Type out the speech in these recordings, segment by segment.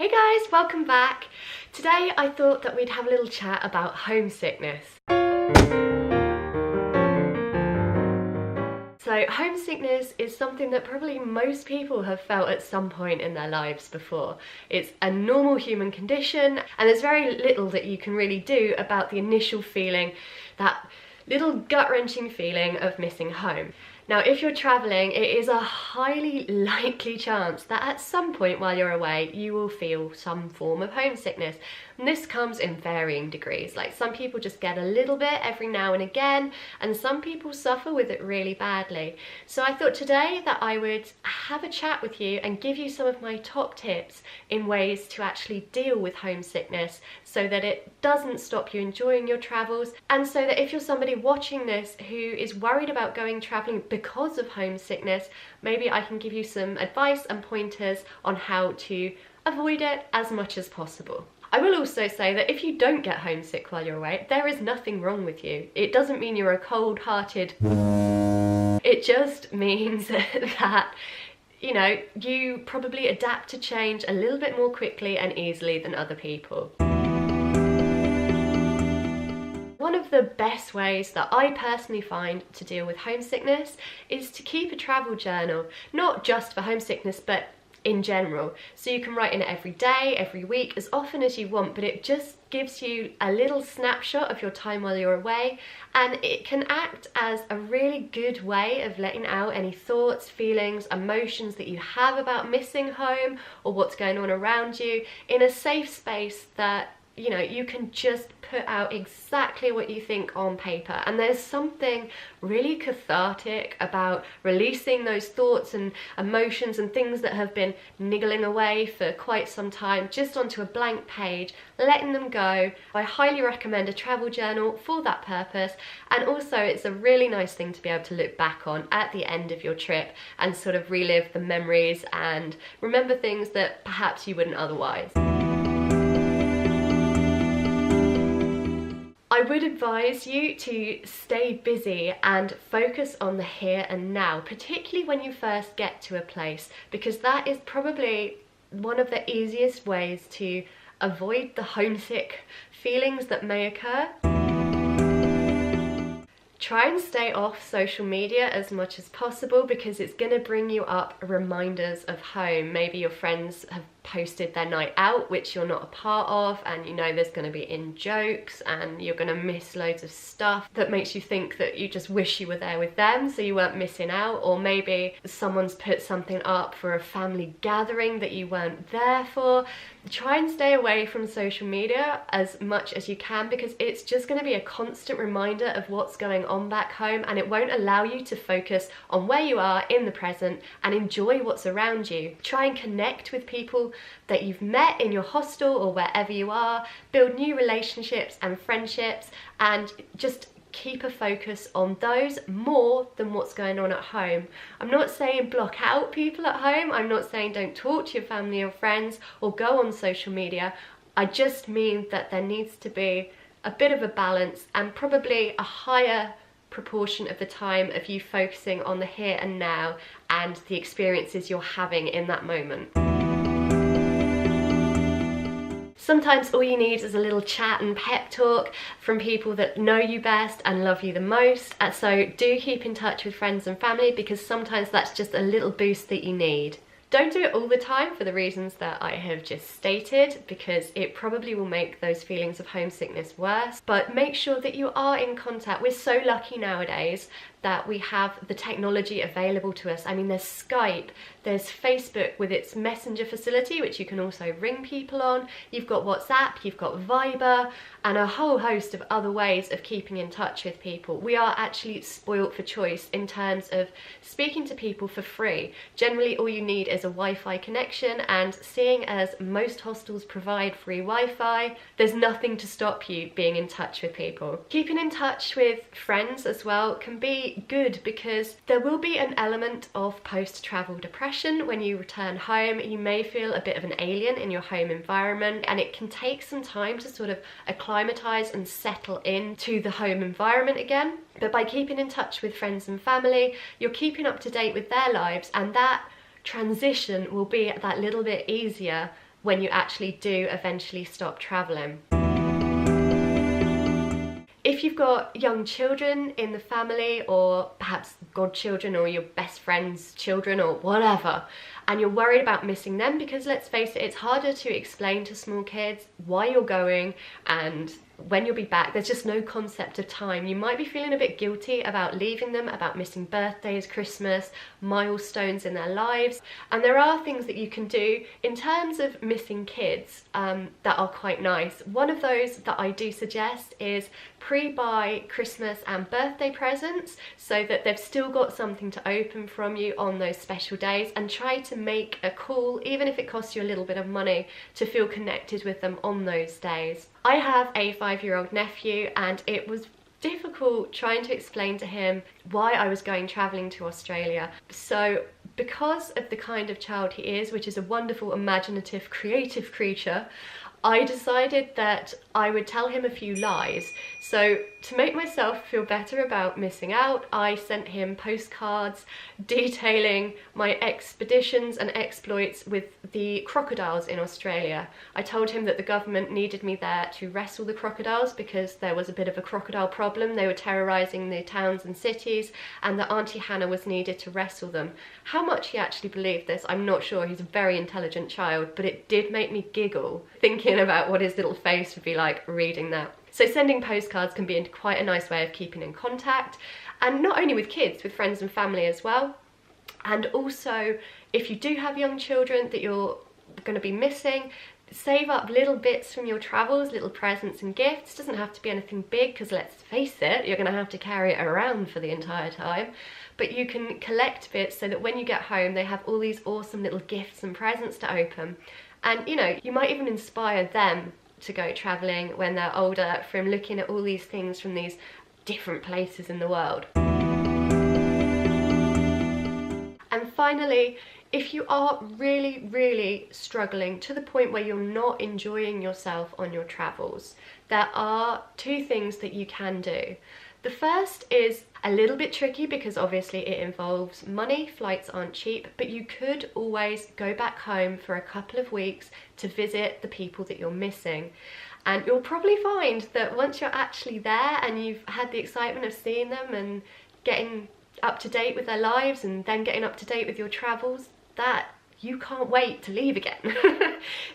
Hey guys, welcome back. Today I thought that we'd have a little chat about homesickness. So homesickness is something that probably most people have felt at some point in their lives before. It's a normal human condition and there's very little that you can really do about the initial feeling, that little gut-wrenching feeling of missing home. Now, if you're travelling, it is a highly likely chance that at some point while you're away, you will feel some form of homesickness. And this comes in varying degrees. Like, some people just get a little bit every now and again, and some people suffer with it really badly. So I thought today that I would have a chat with you and give you some of my top tips in ways to actually deal with homesickness so that it doesn't stop you enjoying your travels, and so that if you're somebody watching this who is worried about going travelling because of homesickness, maybe I can give you some advice and pointers on how to avoid it as much as possible. I will also say that if you don't get homesick while you're away, there is nothing wrong with you. It doesn't mean you're a cold-hearted... It just means that, you know, you probably adapt to change a little bit more quickly and easily than other people. One of the best ways that I personally find to deal with homesickness is to keep a travel journal, not just for homesickness, but in general. So you can write in it every day, every week, as often as you want, but it just gives you a little snapshot of your time while you're away, and it can act as a really good way of letting out any thoughts, feelings, emotions that you have about missing home or what's going on around you in a safe space that, you know, you can just put out exactly what you think on paper. And there's something really cathartic about releasing those thoughts and emotions and things that have been niggling away for quite some time just onto a blank page, letting them go. I highly recommend a travel journal for that purpose, and also it's a really nice thing to be able to look back on at the end of your trip and sort of relive the memories and remember things that perhaps you wouldn't otherwise. I would advise you to stay busy and focus on the here and now, particularly when you first get to a place, because that is probably one of the easiest ways to avoid the homesick feelings that may occur. Try and stay off social media as much as possible because it's going to bring you up reminders of home. Maybe your friends have posted their night out, which you're not a part of, and you know there's going to be in jokes and you're going to miss loads of stuff that makes you think that you just wish you were there with them so you weren't missing out. Or maybe someone's put something up for a family gathering that you weren't there for. Try and stay away from social media as much as you can because it's just going to be a constant reminder of what's going on back home, and it won't allow you to focus on where you are in the present and enjoy what's around you. Try and connect with people that you've met in your hostel or wherever you are, build new relationships and friendships, and just keep a focus on those more than what's going on at home. I'm not saying block out people at home, I'm not saying don't talk to your family or friends or go on social media. I just mean that there needs to be a bit of a balance and probably a higher proportion of the time of you focusing on the here and now and the experiences you're having in that moment. Sometimes all you need is a little chat and pep talk from people that know you best and love you the most. And so do keep in touch with friends and family because sometimes that's just a little boost that you need. Don't do it all the time for the reasons that I have just stated because it probably will make those feelings of homesickness worse. But make sure that you are in contact. We're so lucky nowadays that we have the technology available to us. I mean, there's Skype, there's Facebook with its messenger facility, which you can also ring people on. You've got WhatsApp, you've got Viber, and a whole host of other ways of keeping in touch with people. We are actually spoilt for choice in terms of speaking to people for free. Generally, all you need is a Wi-Fi connection, and seeing as most hostels provide free Wi-Fi, there's nothing to stop you being in touch with people. Keeping in touch with friends as well can be good because there will be an element of post-travel depression when you return home. You may feel a bit of an alien in your home environment, and it can take some time to sort of acclimatise and settle into the home environment again. But by keeping in touch with friends and family, you're keeping up to date with their lives, and that transition will be that little bit easier when you actually do eventually stop traveling. If you've got young children in the family, or perhaps godchildren or your best friend's children or whatever, and you're worried about missing them, because let's face it, it's harder to explain to small kids why you're going and when you'll be back. There's just no concept of time. You might be feeling a bit guilty about leaving them, about missing birthdays, Christmas, milestones in their lives. And there are things that you can do in terms of missing kids that are quite nice. One of those that I do suggest is pre-buy Christmas and birthday presents so that they've still got something to open from you on those special days, and try to make a call, even if it costs you a little bit of money, to feel connected with them on those days. I have a 5-year-old nephew, and it was difficult trying to explain to him why I was going travelling to Australia. So because of the kind of child he is, which is a wonderful, imaginative, creative creature, I decided that I would tell him a few lies. So to make myself feel better about missing out, I sent him postcards detailing my expeditions and exploits with the crocodiles in Australia. I told him that the government needed me there to wrestle the crocodiles because there was a bit of a crocodile problem. They were terrorising the towns and cities, and that Auntie Hannah was needed to wrestle them. How much he actually believed this, I'm not sure. He's a very intelligent child, but it did make me giggle thinking about what his little face would be like reading that. So sending postcards can be quite a nice way of keeping in contact, and not only with kids, with friends and family as well. And also, if you do have young children that you're going to be missing, save up little bits from your travels, little presents and gifts. It doesn't have to be anything big, because let's face it, you're going to have to carry it around for the entire time. But you can collect bits so that when you get home, they have all these awesome little gifts and presents to open. And you know, you might even inspire them to go travelling when they're older from looking at all these things from these different places in the world. And finally, if you are really struggling to the point where you're not enjoying yourself on your travels, there are 2 things that you can do. The first is a little bit tricky because obviously it involves money, flights aren't cheap, but you could always go back home for a couple of weeks to visit the people that you're missing. And you'll probably find that once you're actually there and you've had the excitement of seeing them and getting up to date with their lives and then getting up to date with your travels, that you can't wait to leave again.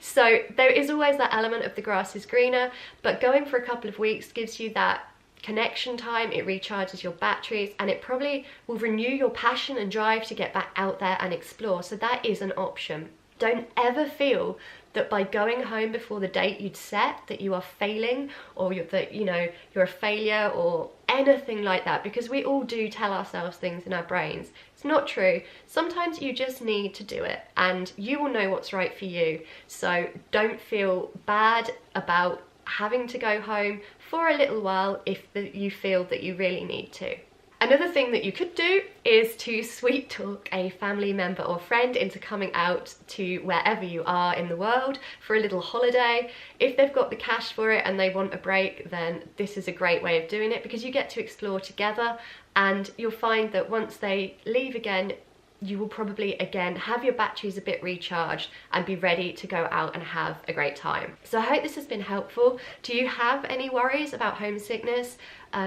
So there is always that element of the grass is greener, but going for a couple of weeks gives you that connection time, it recharges your batteries, and it probably will renew your passion and drive to get back out there and explore. So that is an option. Don't ever feel that by going home before the date you'd set that you are failing, or that you're a failure or anything like that, because we all do tell ourselves things in our brains. It's not true. Sometimes you just need to do it, and you will know what's right for you. So don't feel bad about having to go home for a little while if you feel that you really need to. Another thing that you could do is to sweet talk a family member or friend into coming out to wherever you are in the world for a little holiday. If they've got the cash for it and they want a break, then this is a great way of doing it, because you get to explore together, and you'll find that once they leave again, you will probably again have your batteries a bit recharged and be ready to go out and have a great time. So I hope this has been helpful. Do you have any worries about homesickness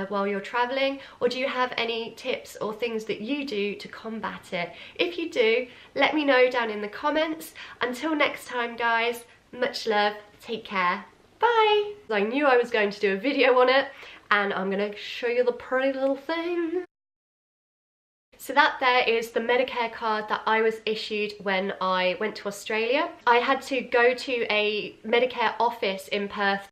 while you're traveling, or do you have any tips or things that you do to combat it? If you do, let me know down in the comments. Until next time guys, much love, take care, bye. I knew I was going to do a video on it, and I'm gonna show you the pretty little thing. So that there is the Medicare card that I was issued when I went to Australia. I had to go to a Medicare office in Perth